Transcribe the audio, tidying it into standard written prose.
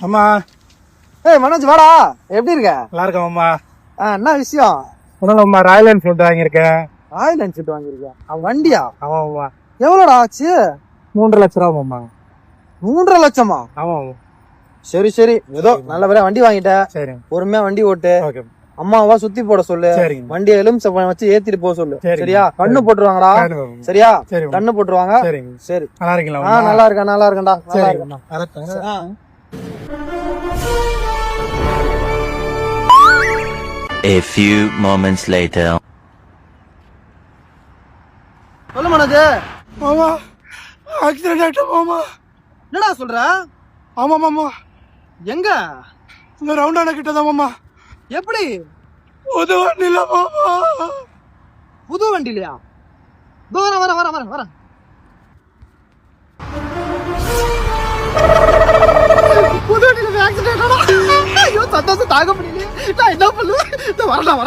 அம்மா. ஏய் மனோஜ் வாடா, எப்படி இருக்க? நல்லா இருக்கேன் அம்மா. என்ன விஷயம்? ஒன்றும் அம்மா, ராயல் என்ஃபீல்டு வாங்கியிருக்கேன். ராயல் என்ஃபீல்டு வாங்கியிருக்கேன். வண்டியா? ஆமாம் அம்மா. எவ்வளோடா ஆச்சு? 3 லட்ச ரூபா அம்மா. 3.5 லட்சமா? ஆமாம். சரி சரி, ஏதோ நல்ல வேலை வண்டி வாங்கிட்ட. சரி, பொறுமையா வண்டி ஓட்டு. ஓகே. அம்மாவா சுத்தி போட சொல்லு. சரிங்க. வண்டியை எலுமிச்சை வச்சு ஏத்திட்டு போக சொல்லு. சரிங்க. சரியா? கண்ணு போட்டுருவாங்கடா. சரியா? கண்ணு போட்டுருவாங்க. சரிங்க. சரி. நல்லா இருக்கீங்களா? நல்லா இருக்கேன், நல்லா இருக்கேன்டா. A few moments later. சொல்லு மனோஜ். மாமா, ஆக்சிடென்ட் ஆயிட்டு மாமா. என்னடா சொல்ற? ஆமா மாமா. எங்க? இந்த ரவுண்டான கிட்ட தான் மாமா. எப்படி? புது வண்டியில மாமா. புது வண்டிலையா? வர புது வண்டியில ஆக்சிடென்ட். ஐயோ சந்தோஷம் தாங்க முடியல. நான் என்ன பண்ணுவேன்? வரலாம்.